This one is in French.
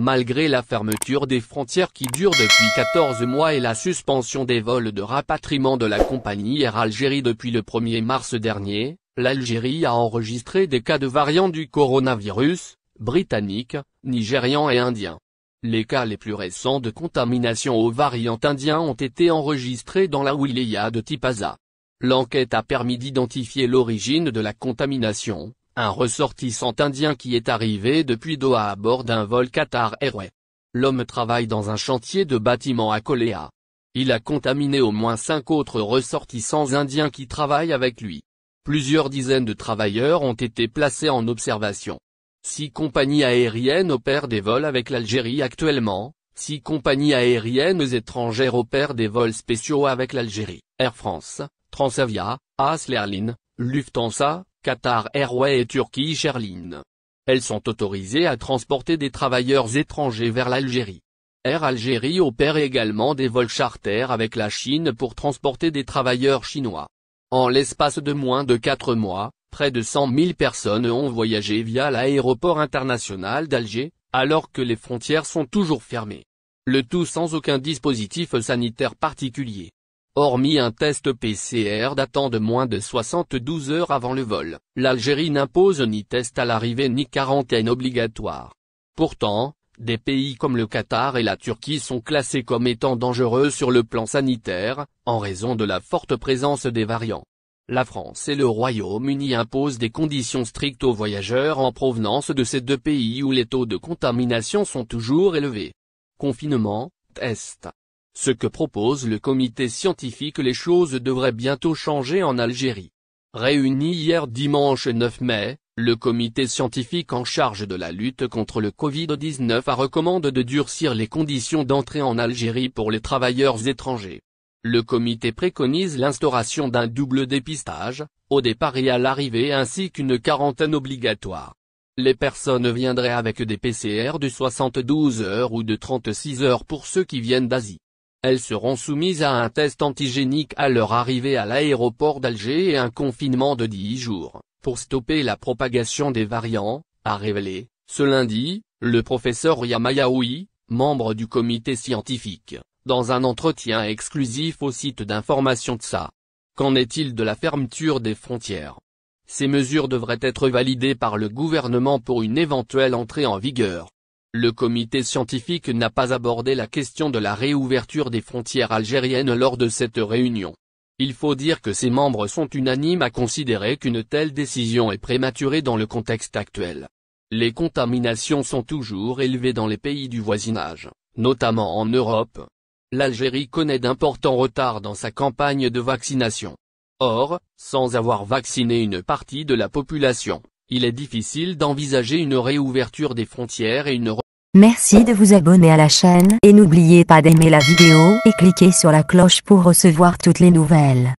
Malgré la fermeture des frontières qui dure depuis 14 mois et la suspension des vols de rapatriement de la compagnie Air Algérie depuis le 1er mars dernier, l'Algérie a enregistré des cas de variants du coronavirus, britanniques, nigérians et indiens. Les cas les plus récents de contamination au variant indien ont été enregistrés dans la wilaya de Tipaza. L'enquête a permis d'identifier l'origine de la contamination, un ressortissant indien qui est arrivé depuis Doha à bord d'un vol Qatar Airways. L'homme travaille dans un chantier de bâtiment à Koléa. Il a contaminé au moins 5 autres ressortissants indiens qui travaillent avec lui. Plusieurs dizaines de travailleurs ont été placés en observation. 6 compagnies aériennes opèrent des vols avec l'Algérie actuellement, 6 compagnies aériennes étrangères opèrent des vols spéciaux avec l'Algérie, Air France, Transavia, AS Airlines, Lufthansa, Qatar Airways et Turkish Airlines. Elles sont autorisées à transporter des travailleurs étrangers vers l'Algérie. Air Algérie opère également des vols charters avec la Chine pour transporter des travailleurs chinois. En l'espace de moins de 4 mois, près de 100 000 personnes ont voyagé via l'aéroport international d'Alger, alors que les frontières sont toujours fermées. Le tout sans aucun dispositif sanitaire particulier. Hormis un test PCR datant de moins de 72 heures avant le vol, l'Algérie n'impose ni test à l'arrivée ni quarantaine obligatoire. Pourtant, des pays comme le Qatar et la Turquie sont classés comme étant dangereux sur le plan sanitaire, en raison de la forte présence des variants. La France et le Royaume-Uni imposent des conditions strictes aux voyageurs en provenance de ces 2 pays où les taux de contamination sont toujours élevés. Confinement, test. Ce que propose le comité scientifique. Les choses devraient bientôt changer en Algérie. Réuni hier dimanche 9 mai, le comité scientifique en charge de la lutte contre le Covid-19 a recommandé de durcir les conditions d'entrée en Algérie pour les travailleurs étrangers. Le comité préconise l'instauration d'un double dépistage, au départ et à l'arrivée ainsi qu'une quarantaine obligatoire. Les personnes viendraient avec des PCR de 72 heures ou de 36 heures pour ceux qui viennent d'Asie. Elles seront soumises à un test antigénique à leur arrivée à l'aéroport d'Alger et un confinement de 10 jours, pour stopper la propagation des variants, a révélé, ce lundi, le professeur Yamayaoui, membre du comité scientifique, dans un entretien exclusif au site d'information TSA. Qu'en est-il de la fermeture des frontières? Ces mesures devraient être validées par le gouvernement pour une éventuelle entrée en vigueur. Le comité scientifique n'a pas abordé la question de la réouverture des frontières algériennes lors de cette réunion. Il faut dire que ses membres sont unanimes à considérer qu'une telle décision est prématurée dans le contexte actuel. Les contaminations sont toujours élevées dans les pays du voisinage, notamment en Europe. L'Algérie connaît d'importants retards dans sa campagne de vaccination. Or, sans avoir vacciné une partie de la population, il est difficile d'envisager une réouverture des frontières et une Merci de vous abonner à la chaîne et n'oubliez pas d'aimer la vidéo et cliquer sur la cloche pour recevoir toutes les nouvelles.